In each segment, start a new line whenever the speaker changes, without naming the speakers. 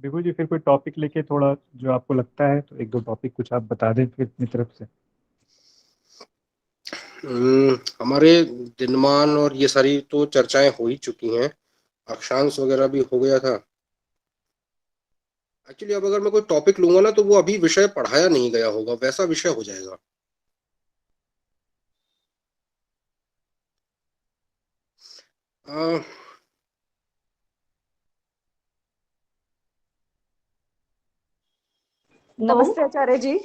विभू जी, फिर कोई टॉपिक लेके थोड़ा जो आपको लगता है, तो एक दो टॉपिक कुछ आप बता दें फिर अपनी तरफ से।
हमारे दिनमान और ये सारी तो चर्चाएं हो ही चुकी हैं। अक्षांश वगैरह भी हो गया था। एक्चुअली अब अगर मैं कोई टॉपिक लूंगा ना तो वो अभी विषय पढ़ाया नहीं गया होगा, वैसा विषय हो जाएगा। अ,
नमस्ते आचार्य जी।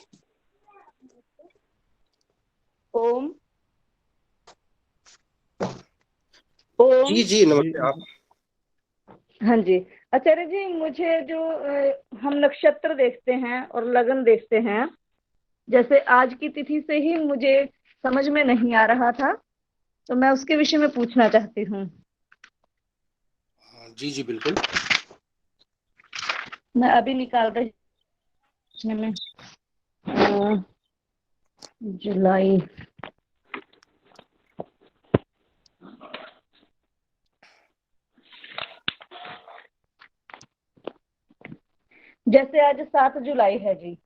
ओम। ओम।
जी जी,
जी
नमस्ते आप।
हाँ जी। आचार्य जी, मुझे जो हम नक्षत्र देखते हैं और लगन देखते हैं, जैसे आज की तिथि से ही मुझे समझ में नहीं आ रहा था, तो मैं उसके विषय में पूछना चाहती हूँ।
हाँ, जी जी बिल्कुल।
मैं अभी निकाल रही में अ, जुलाई। जैसे आज 7 जुलाई है जी,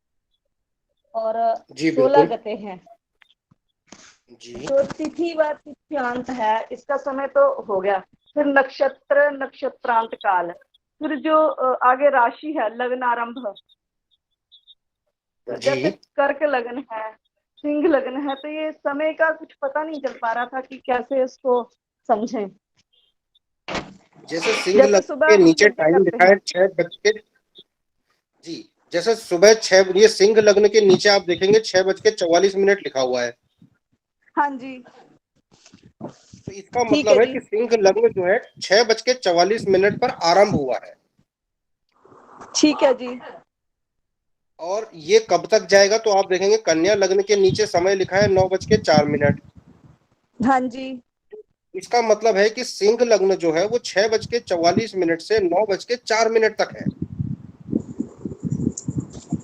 और
जी
16
बिल्कुल।
गते हैं।
जी
तो तिथि व तिथ्यांत है, इसका समय तो हो गया। फिर नक्षत्र, नक्षत्रांत काल, फिर जो आगे राशि है, लग्न आरंभ। तो जैसे
जी।
कर्क लगन है, सिंह लगन है, तो ये समय का कुछ पता नहीं चल पा रहा था कि कैसे इसको समझें।
जैसे सिंह
जैसे
लग्न
सुबह
के
हम
नीचे
यज्ञ
टाइम
करते
लिखा
हैं।
है 6 बज के। जी। जैसे सुबह छह, ये सिंह लग्न के नीचे आप देखेंगे 6:44 लिखा हुआ है।
हाँ जी।
तो इसका
ठीक है
मतलब है
जी।
कि सिंह लग्न जो है 6:44 पर आरंभ हुआ है।
ठीक है जी।
और ये कब तक जाएगा तो आप देखेंगे कन्या लग्न के नीचे समय लिखा है 9:04।
हाँ जी।
इसका मतलब है कि सिंह लग्न जो है वो 6:44 से 9:04 तक है।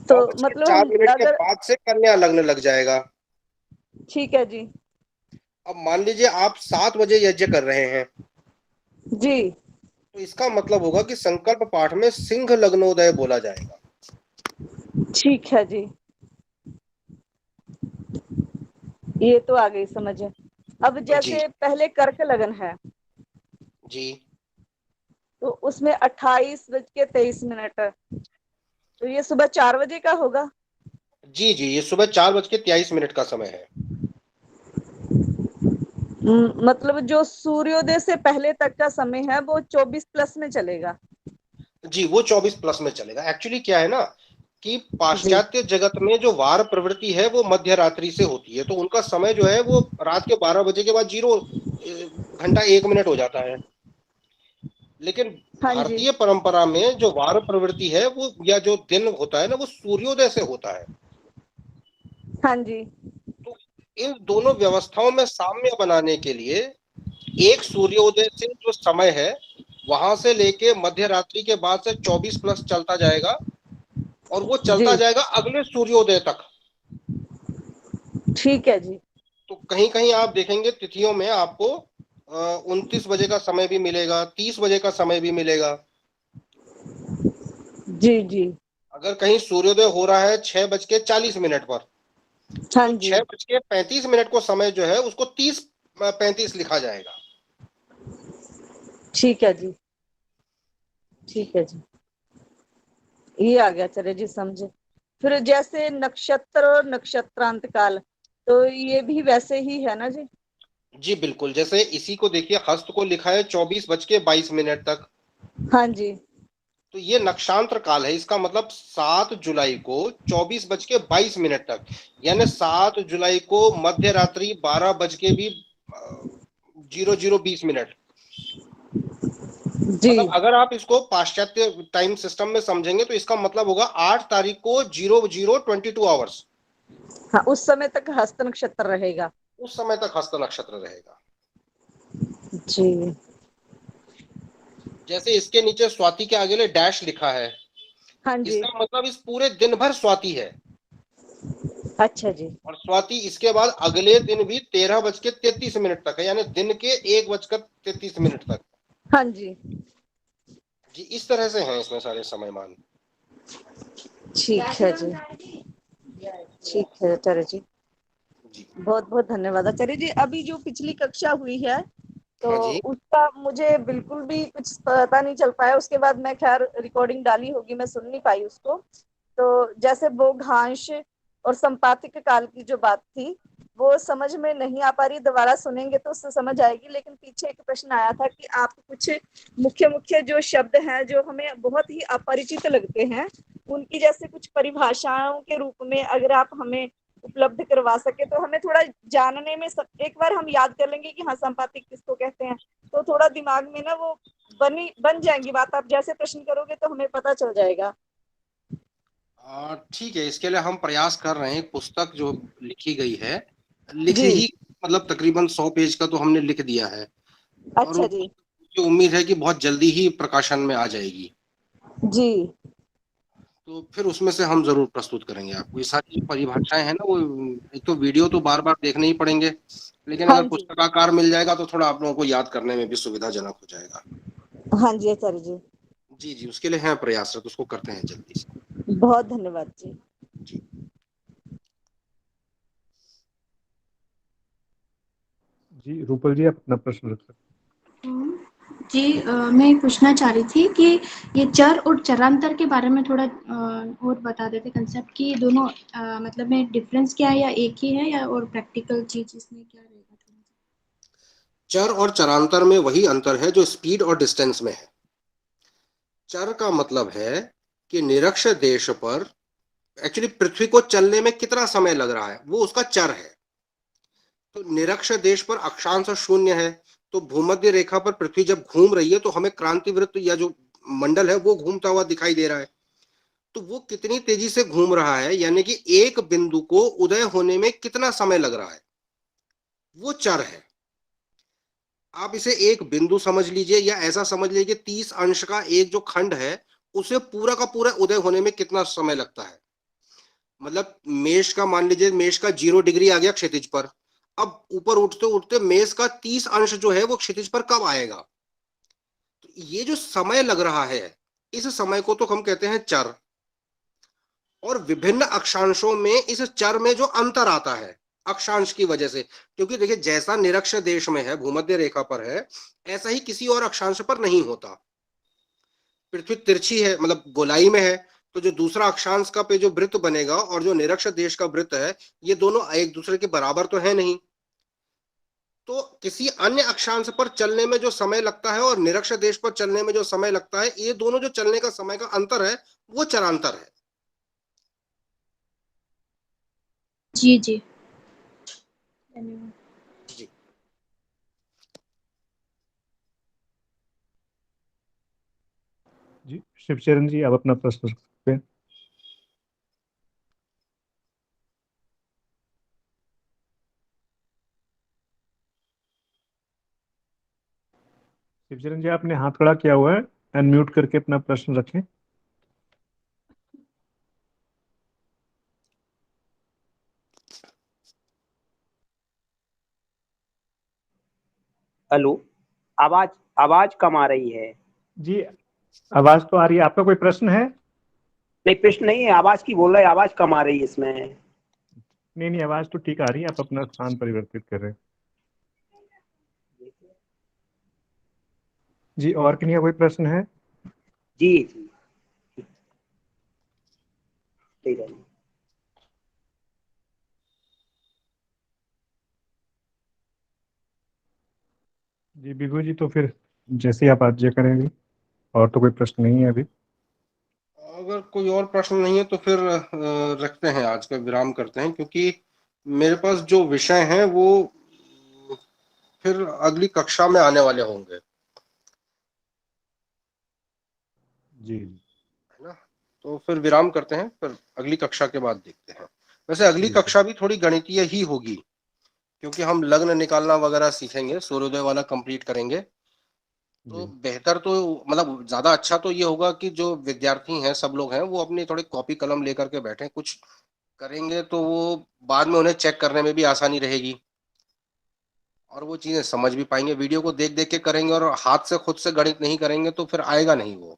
तो
नौ बज के
मतलब
चार
हम
मिनट के
अगर।
बाद से कन्या लग्न लग जाएगा।
ठीक है जी।
अब मान लीजिए आप 7 बजे यज्ञ कर रहे हैं,
जी।
तो इसका मतलब होगा कि संकल्प पाठ में सिंह लग्नोदय बोला जाएगा।
ठीक है जी, ये तो आ गई समझ। अब
जी
जैसे पहले कर्क लगन है,
जी
तो उसमें 28:23। तो ये सुबह 4 बजे का होगा।
जी जी, ये सुबह 4:23 का समय है।
मतलब जो सूर्योदय से पहले तक का समय है वो 24+ में चलेगा।
जी, वो 24+ में चलेगा। एक्चुअली क्या है ना कि
जी।
पाश्चात्य जगत में जो वार प्रवृत्ति है वो मध्य रात्रि से होती है, तो उनका समय जो है वो रात के 12 बजे के बाद 0 घंटा 1 मिनट हो जाता है। लेकिन
हाँ जी।
भारतीय परंपरा में जो वार प्रवृत्ति है वो, या जो दिन होता है ना, वो सूर्योदय से होता है।
हाँ जी।
तो इन दोनों व्यवस्थाओं में साम्य बनाने के लिए एक सूर्योदय से जो समय है वहां से लेके मध्य रात्रि के बाद से 24+ चलता जाएगा, और वो चलता
जी।
जाएगा अगले सूर्योदय तक।
ठीक है जी।
तो कहीं कहीं आप देखेंगे तिथियों में आपको 29 बजे का समय भी मिलेगा, 30 बजे का समय भी मिलेगा।
जी। जी।
अगर कहीं सूर्योदय हो रहा है 6:40 पर,
हाँ
तो
जी।
6:35 को समय जो है उसको 30:35 लिखा जाएगा।
ठीक है जी।
जी
ठीक है जी, ये आ गया, चले जी समझे। फिर जैसे नक्षत्र और नक्षत्रांत काल, तो ये भी वैसे ही है ना जी।
जी बिल्कुल। जैसे इसी को देखिए, हस्त को लिखा है 24:22 तक।
हाँ जी।
तो ये नक्षांत्र काल है, इसका मतलब 7 जुलाई को 24:22 तक, यानी 7 जुलाई को मध्य रात्रि 12:20
जी।
मतलब अगर आप इसको पाश्चात्य टाइम सिस्टम में समझेंगे तो इसका मतलब होगा 8 तारीख को 00:22।
हाँ, उस समय तक हस्त नक्षत्र रहेगा।
उस समय तक हस्त नक्षत्र रहेगा।
जी।
जैसे इसके नीचे स्वाति के आगे डैश लिखा है,
हाँ जी।
इसका मतलब इस पूरे दिन भर स्वाति है।
अच्छा जी।
और स्वाति इसके बाद अगले दिन भी 13:33 तक है, यानी दिन के 1:33 तक।
हाँ जी।
जी, इस तरह से हैं इसमें सारे समय मान।
ठीक है जी, ठीक है आचार्य जी,
जी।
बहुत बहुत धन्यवाद आचार्य जी। अभी जो पिछली कक्षा हुई है तो
हाँ जी।
उसका मुझे बिल्कुल भी कुछ पता नहीं चल पाया। उसके बाद मैं खैर रिकॉर्डिंग डाली होगी, मैं सुन नहीं पाई उसको। तो जैसे बोघांश और संपातिक काल की जो बात थी वो समझ में नहीं आ पा रही, दोबारा सुनेंगे तो उससे समझ आएगी। लेकिन पीछे एक प्रश्न आया था कि आप कुछ मुख्य मुख्य जो शब्द हैं जो हमें बहुत ही अपरिचित लगते हैं, उनकी जैसे कुछ परिभाषाओं के रूप में अगर आप हमें उपलब्ध करवा सके तो हमें थोड़ा जानने में एक बार हम याद कर लेंगे कि हाँ संपातिक किसको कहते हैं, तो थोड़ा दिमाग में ना वो बन जाएंगी बात। आप जैसे प्रश्न करोगे तो हमें पता चल जाएगा।
ठीक है, इसके लिए हम प्रयास कर रहे हैं। एक पुस्तक जो लिखी गई है, लिखे
जी,
ही मतलब तकरीबन 100 पेज का तो हमने लिख दिया है, और
अच्छा जी,
मुझे उम्मीद है कि बहुत जल्दी ही प्रकाशन में आ जाएगी।
जी,
तो फिर उसमें से हम जरूर प्रस्तुत करेंगे आपको। ये सारी जो परिभाषाएं हैं ना, वो एक तो वीडियो तो बार बार देखने ही पड़ेंगे, लेकिन
हाँ
अगर
जी,
पुस्तकाकार मिल जाएगा तो थोड़ा आप लोगों को याद करने में भी सुविधाजनक हो जाएगा।
हाँ जी आचार्य जी,
जी जी, उसके लिए हैं प्रयासरत, उसको करते हैं जल्दी से।
बहुत धन्यवाद जी।
जी
जी रूपल जी, आप अपना प्रश्न रख सकते
जी मैं पूछना चाह रही थी कि ये चर और चरांतर के बारे में थोड़ा और बता देते कंसेप्ट कि दोनों मतलब में डिफरेंस क्या है, या एक ही है, या और प्रैक्टिकल चीज इसमें क्या रहेगा थोड़ा
चर और चरांतर में वही अंतर है जो स्पीड और डिस्टेंस में है। चर का मतलब है कि निरक्ष देश पर एक्चुअली पृथ्वी को चलने में कितना समय लग रहा है, वो उसका चर है। तो निरक्ष देश पर अक्षांश शून्य है, तो भूमध्य रेखा पर पृथ्वी जब घूम रही है तो हमें क्रांति वृत्त या जो मंडल है वो घूमता हुआ दिखाई दे रहा है। तो वो कितनी तेजी से घूम रहा है, यानी कि एक बिंदु को उदय होने में कितना समय लग रहा है, वो चर है। आप इसे एक बिंदु समझ लीजिए, या ऐसा समझ लीजिए 30 अंश का एक जो खंड है, उसे पूरा का पूरा उदय होने में कितना समय लगता है। मतलब मेष का मान लीजिए, मेष का 0 डिग्री आ गया क्षितिज पर। अब ऊपर उठते उठते मेष का 30 अंश जो है वो क्षितिज पर कब आएगा। तो ये जो समय लग रहा है, इस समय को तो हम कहते हैं चर। और विभिन्न अक्षांशों में इस चर में जो अंतर आता है अक्षांश की वजह से, क्योंकि देखिए जैसा निरक्ष देश में है, भूमध्य रेखा पर है, ऐसा ही किसी और अक्षांश पर नहीं होता। पृथ्वी तिरछी है, मतलब गोलाई में है, तो जो दूसरा अक्षांश का पे जो वृत्त बनेगा और जो निरक्ष देश का वृत्त है, ये दोनों एक दूसरे के बराबर तो है नहीं। तो किसी अन्य अक्षांश पर चलने में जो समय लगता है और निरक्ष देश पर चलने में जो समय लगता है, ये दोनों जो चलने का समय का अंतर है, वो चरांतर है।
जी जी, धन्यवाद।
जी
जी शिवचरण जी, आप अपना प्रश्न रख सकते हैं। शिवचरण जी, आपने हाथ खड़ा किया हुआ है, अनम्यूट करके अपना प्रश्न रखें।
हेलो। आवाज आवाज कम आ रही है।
जी आवाज तो आ रही है, आपका कोई प्रश्न है?
नहीं, प्रश्न नहीं है, आवाज की बोल रहे हैं, आवाज कम आ रही है इसमें।
नहीं नहीं, आवाज तो ठीक आ रही है, आप अपना स्थान परिवर्तित कर रहे हैं। जी, और किन्हीं का कोई प्रश्न है?
जी जी, ठीक है।
जी बिगू जी, तो फिर जैसे ही आप आज्ञा करेंगे। और तो कोई प्रश्न नहीं है अभी।
अगर कोई और प्रश्न नहीं है तो फिर रखते हैं, आज का विराम करते हैं, क्योंकि मेरे पास जो विषय हैं वो फिर अगली कक्षा में आने वाले होंगे,
जी
है ना। तो फिर विराम करते हैं, फिर अगली कक्षा के बाद देखते हैं। वैसे अगली
जी जी
कक्षा भी थोड़ी गणितीय ही होगी, क्योंकि हम लग्न निकालना वगैरह सीखेंगे, सूर्योदय वाला कंप्लीट करेंगे। तो
जी
बेहतर तो मतलब ज्यादा अच्छा तो ये होगा कि जो विद्यार्थी हैं, सब लोग हैं, वो अपनी थोड़ी कॉपी कलम लेकर के बैठे कुछ करेंगे, तो वो बाद में उन्हें चेक करने में भी आसानी रहेगी, और वो चीजें समझ भी पाएंगे। वीडियो को देख देख के करेंगे और हाथ से खुद से गणित नहीं करेंगे तो फिर आएगा नहीं वो।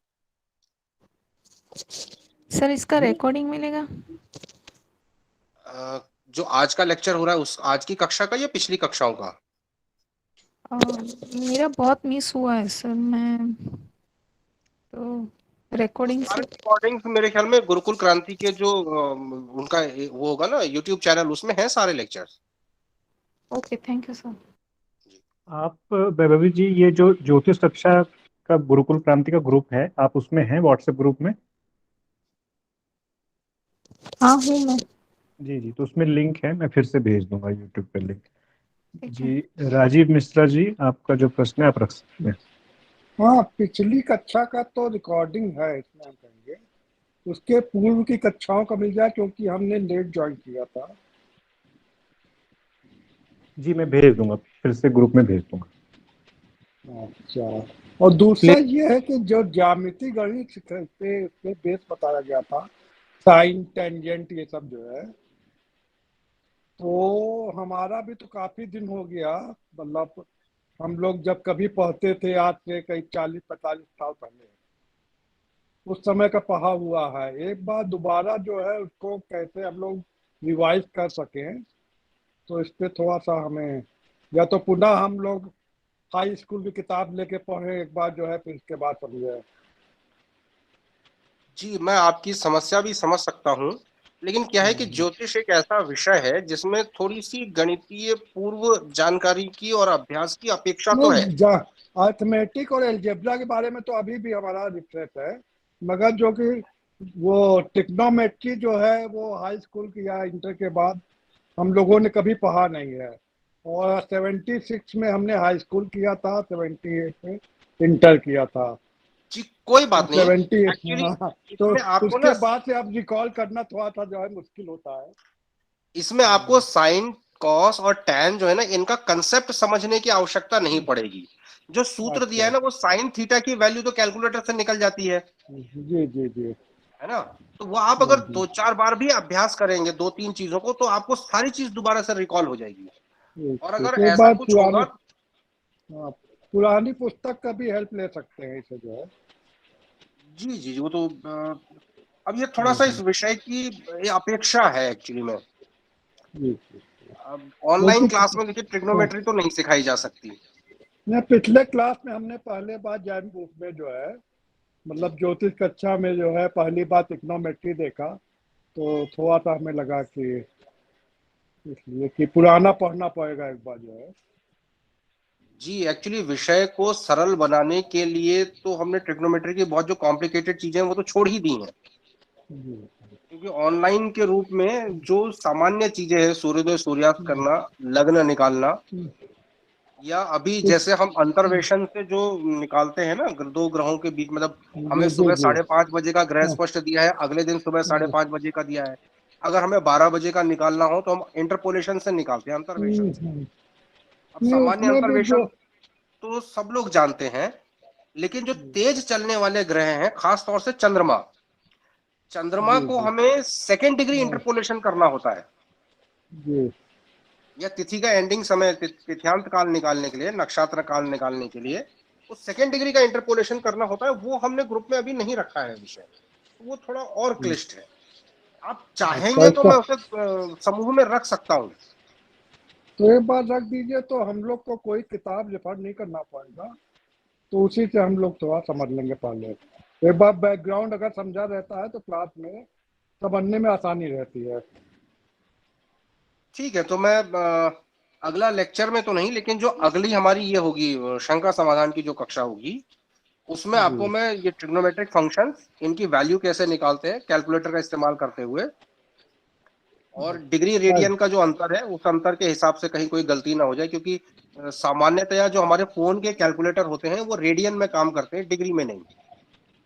सर इसका रिकॉर्डिंग मिलेगा?
जो आज का लेक्चर हो रहा है उस आज की कक्षा का या पिछली कक्षाओं का?
मेरा बहुत मिस हुआ है सर, मैं तो रिकॉर्डिंग से।
सारे रिकॉर्डिंग्स मेरे ख्याल में गुरुकुल क्रांति के जो उनका वो होगा ना यूट्यूब चैनल, उसमें है सारे lectures.
Okay, thank you sir.
आप वैभवी जी, ये जो ज्योतिष कक्षा का गुरुकुल क्रांति का ग्रुप है, आप उसमें हैं व्हाट्सएप ग्रुप में?
हाँ हूँ मैं।
जी जी, तो उसमें लिंक है, मैं फिर से भेज दूंगा यूट्यूब पे लिंक।
ठीक है।
जी, राजीव मिश्रा जी, आपका जो प्रश्न है आप रख सकते हैं।
हाँ, पिछली कक्षा का तो रिकॉर्डिंग है, इसमें हम कहेंगे उसके पूर्व की कक्षाओं का मिल जाए, क्योंकि हमने लेट ज्वाइन किया था।
जी, मैं भेज दूंगा, फिर से ग्रुप में भेज दूंगा।
अच्छा, और दूसरा ये है कि जो ज्यामिति गणित पे बेस बताया गया था, साइन टेंजेंट ये सब जो है, तो हमारा भी तो काफी दिन हो गया। मतलब हम लोग जब कभी पढ़ते थे, आज से कई 40-45 साल पहले, उस समय का पढ़ा हुआ है। एक बार दोबारा जो है उसको कैसे हम लोग रिवाइज कर सकें, तो इस पे थोड़ा सा हमें, या तो पुनः हम लोग हाई स्कूल की किताब लेके पढ़े एक बार जो है, फिर इसके बाद समझे।
जी, मैं आपकी समस्या भी समझ सकता हूँ, लेकिन क्या है कि ज्योतिष एक ऐसा विषय है जिसमें थोड़ी सी गणितीय पूर्व जानकारी की और अभ्यास की अपेक्षा तो है।
नहीं, अर्थमेटिक और एल्जेब्रा के बारे में तो अभी भी हमारा रिफ्रेश है, मगर जो कि वो ट्रिग्नोमेट्री जो है वो हाई स्कूल की या इंटर के बाद हम लोगों ने कभी पढ़ा नहीं है। और 76 में हमने हाई स्कूल किया था, 78 में इंटर किया था।
जी, कोई बात नहीं।
78,
एक्चुअली
हाँ, तो
इसमें आपको
उसके
ना
बाद से अब रिकॉल करना थोड़ा सा जो है मुश्किल होता है।
इसमें आपको साइन, कॉस और टैन जो है ना, इनका कंसेप्ट समझने की आवश्यकता नहीं पड़ेगी। जो सूत्र दिया है
अच्छा,
ना, वो साइन थीटा की वैल्यू तो कैलकुलेटर से निकल जाती है
जी जी जी।
है ना। तो वो आप अगर 2-4 बार भी अभ्यास करेंगे 2-3 चीजों को, तो आपको सारी चीज दोबारा से रिकॉल हो जाएगी। और अगर
एक
ऐसा
बार
कुछ होगा,
हाँ, पुरानी पुस्तक का भी हेल्प ले सकते हैं इसे जो है।
जी जी जी, वो तो अब ये थोड़ा सा इस विषय की ये अपेक्षा है एक्चुअली में।
जी जी।
अब ऑनलाइन
क्योंकि
क्लास में देखिए ट्रिग्नोमेट्री तो नहीं सिखाई जा सकती।
पिछले क्लास में हमने पहले बार जैन बुक में जो है, मतलब ज्योतिष कक्षा में जो है पहली बार ट्रिग्नोमेट्री देखा, तो थोड़ा सा हमें लगा कि इसलिए कि पुराना पढ़ना पड़ेगा एक बार जो है।
जी, एक्चुअली विषय को सरल बनाने के लिए तो हमने ट्रिग्नोमेट्री की बहुत जो कॉम्प्लिकेटेड चीजें हैं वो तो छोड़ ही दी हैं,
जी
क्योंकि ऑनलाइन के रूप में जो सामान्य चीजें हैं, सूर्योदय सूर्यास्त करना, लग्न निकालना, या अभी जैसे हम अंतर्वेशन से जो निकालते हैं ना दो ग्रहों के बीच, मतलब हमें
जी जी
सुबह
जी।
5:30 बजे का ग्रह
हाँ,
स्पष्ट दिया है, अगले दिन सुबह 5:30 बजे का दिया है। अगर हमें 12 बजे का निकालना हो तो हम इंटरपोलेशन से निकालते हैं, अंतर्वेशन से। अब
नहीं,
सामान्य
उसमें भी जो
अंतर्वेशन तो सब लोग जानते हैं, लेकिन जो तेज चलने वाले ग्रह हैं, खास तौर से चंद्रमा, चंद्रमा
जी
को
जी
हमें सेकेंड डिग्री
हाँ,
इंटरपोलेशन करना होता है,
जी
या तिथि का एंडिंग समय, तिथ्यांत काल निकालने के लिए, नक्षत्र काल निकालने के लिए उस सेकेंड डिग्री का इंटरपोलेशन करना होता है। वो हमने ग्रुप में अभी नहीं रखा है विषय, वो थोड़ा और क्लिष्ट है। आप
अच्छा,
चाहेंगे तो
इसका
मैं उसे समूह में रख सकता हूँ।
तो एक बार रख दीजिए, तो हम लोग को कोई किताब रेफर नहीं करना पड़ेगा, तो उसी से हम लोग थोड़ा समझ लेंगे पहले। एक बार बैकग्राउंड अगर समझा रहता है तो क्लास में समझने में आसानी रहती है।
ठीक है, तो मैं अगला लेक्चर में तो नहीं, लेकिन जो अगली हमारी ये होगी शंका समाधान की जो कक्षा होगी, उसमें आपको
जी
मैं ये ट्रिग्नोमेट्रिक फंक्शंस, इनकी वैल्यू कैसे निकालते हैं कैलकुलेटर का इस्तेमाल करते हुए, और डिग्री रेडियन का जो अंतर है उस अंतर के हिसाब से कहीं कोई गलती ना हो जाए, क्योंकि सामान्यतया जो हमारे फोन के कैलकुलेटर होते हैं वो रेडियन में काम करते हैं, डिग्री में नहीं।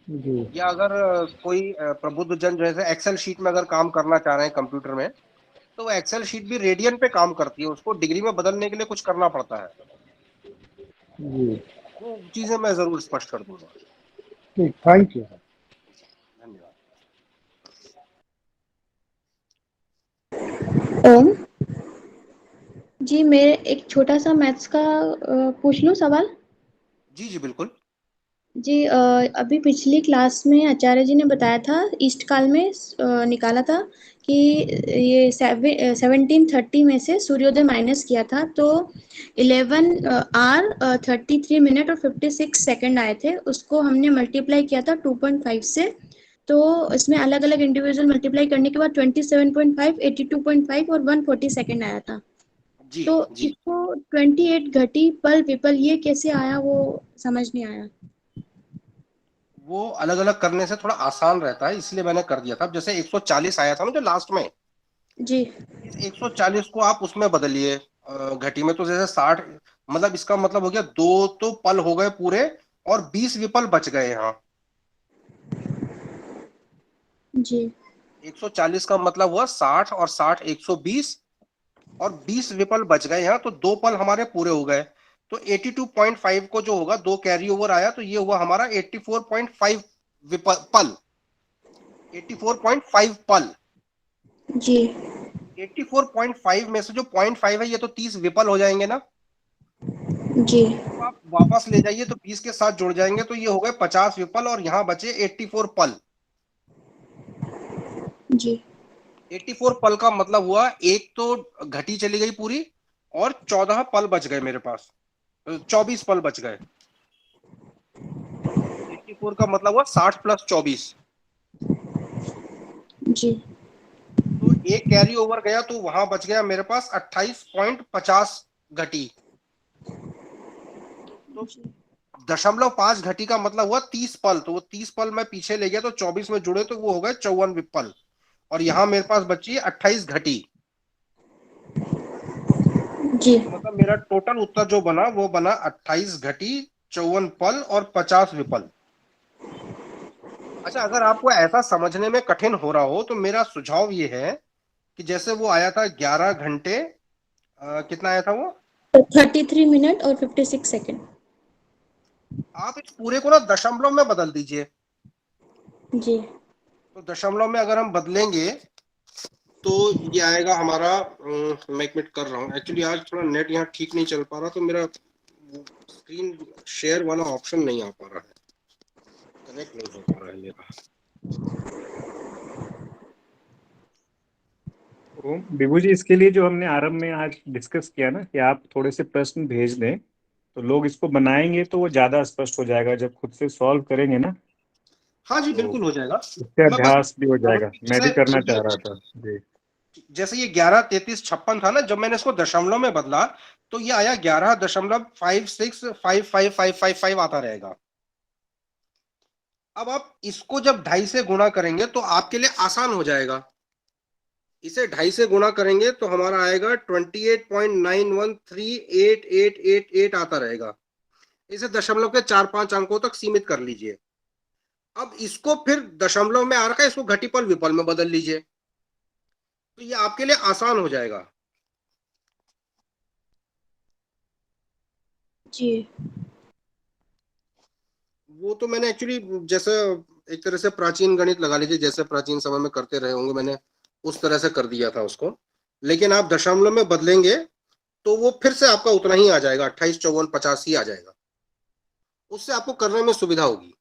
जी
या अगर कोई प्रबुद्ध जन जो है एक्सेल शीट में अगर काम करना चाह रहे हैं कंप्यूटर में, तो वो एक्सेल शीट भी रेडियन पे काम करती है, उसको डिग्री में बदलने के लिए कुछ करना पड़ता है।
जी।
वो चीजें मैं जरूर स्पष्ट कर दूंगा।
ठीक, थैंक यू।
धन्यवाद।
ओम जी, मेरे एक छोटा सा मैथ्स का पूछ लूं सवाल?
जी जी बिल्कुल।
जी अभी पिछली क्लास में आचार्य जी ने बताया था, ईस्ट काल में निकाला था कि ये 1730 में से सूर्योदय माइनस किया था तो 11 आवर 33 मिनट और 56 सेकंड आए थे। उसको हमने मल्टीप्लाई किया था 2.5 से, तो इसमें अलग अलग इंडिविजुअल मल्टीप्लाई करने के बाद 27.5, 82.5 और 140 सेकंड आया था।
जी
तो
जी।
इसको 28 घटी पल विपल ये कैसे आया वो समझ नहीं आया।
वो अलग अलग करने से थोड़ा आसान रहता है, इसलिए मैंने कर दिया था। अब जैसे 140 आया था ना जो लास्ट में,
जी
इस 140 को आप उसमें बदलिए घटी में, तो जैसे 60, मतलब इसका मतलब हो गया दो तो पल हो गए पूरे और 20 विपल बच गए यहाँ।
जी
140 का मतलब हुआ 60 और 60 120 और 20 विपल बच गए यहाँ, तो दो पल हमारे पूरे हो गए। तो 82.5 को जो होगा, दो कैरी ओवर आया, तो ये हुआ हमारा 84.5 विपल पल, 84.5 पल।
जी
84.5 में से जो 0.5 है, ये तो 30 विपल हो जाएंगे ना।
जी
तो आप वापस ले जाइए तो 20 के साथ जुड़ जाएंगे, तो ये हो गए 50 विपल और यहाँ बचे 84 पल।
जी
84 पल का मतलब हुआ एक तो घटी चली गई पूरी और 14 पल बच गए मेरे पास, 24 पल बच गए। 84 का मतलब हुआ 60 प्लस 24।
जी
तो एक कैरी ओवर गया तो वहां बच गया मेरे पास 28.50 घटी। तो 0.5 घटी का मतलब हुआ 30 पल, तो वो 30 पल मैं पीछे ले गया तो 24 में जुड़े तो वो हो गए 54 विपल, और यहाँ मेरे पास बची है 28 घटी।
जी
तो मतलब मेरा टोटल उत्तर जो बना वो बना 28 घटी, 54 पल और 50 विपल। अच्छा, अगर आपको ऐसा समझने में कठिन हो रहा हो तो मेरा सुझाव ये है कि जैसे वो आया था 11 घंटे, कितना आया था वो,
33 मिनट और 56 सेकंड।
आप इस पूरे को ना दशमलव में बदल दीजिए।
जी
तो दशमलव में अगर हम बदलेंगे तो ये आएगा हमारा, मैं एक मिनट कर रहा हूँ, एक्चुअली आज थोड़ा नेट यहाँ ठीक नहीं चल पा रहा, तो मेरा स्क्रीन शेयर वाला ऑप्शन नहीं आ पा रहा है, कनेक्ट नहीं हो पा रहा है मेरा।
तो विभू जी, इसके लिए जो हमने आरंभ में आज डिस्कस किया ना कि आप थोड़े से प्रश्न भेज दें तो लोग इसको बनाएंगे तो वो ज्यादा स्पष्ट हो जाएगा, जब खुद से सॉल्व करेंगे ना
हाँ जी,
तो
बिल्कुल हो जाएगा।
इससे
मैं बस
अभ्यास भी हो
अभी
जाएगा। मैं भी
जैसे
करना
ये
चाह रहा था जी।
जैसे ये 11 33 56 था ना, जब मैंने इसको दशमलव में बदला तो ये आया 11.5655555 आता रहेगा। अब आप इसको जब 2.5 से गुणा करेंगे तो आपके लिए आसान हो जाएगा। इसे 2.5 से गुणा करेंगे तो हमारा आएगा 28.91388888 आता रहेगा। इसे दशमलव के 4-5 अंकों तक सीमित कर लीजिए। अब इसको फिर दशमलव में आ रखा है, इसको घटीपल विपल में बदल लीजिए, तो ये आपके लिए आसान हो जाएगा।
जी
वो तो मैंने एक्चुअली जैसे एक तरह से प्राचीन गणित लगा लीजिए, जैसे प्राचीन समय में करते रहे होंगे, मैंने उस तरह से कर दिया था उसको। लेकिन आप दशमलव में बदलेंगे तो वो फिर से आपका उतना ही आ जाएगा, 28 54 50 ही आ जाएगा। उससे आपको करने में सुविधा होगी।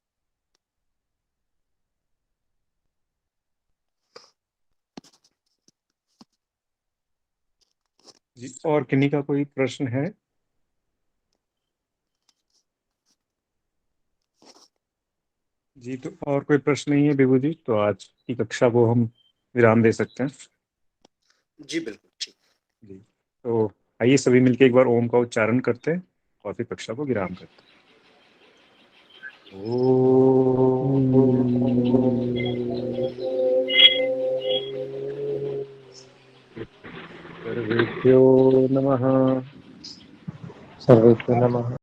जी, और किन्हीं का कोई प्रश्न है? जी, तो और कोई प्रश्न नहीं है विभू जी, तो आज की कक्षा को हम विराम दे सकते हैं।
जी बिल्कुल ठीक।
जी, तो आइए सभी मिलके एक बार ओम का उच्चारण करते हैं और फिर कक्षा को विराम करते हैं। सर्वेभ्यो नमः।
सर्वेभ्यो नमः।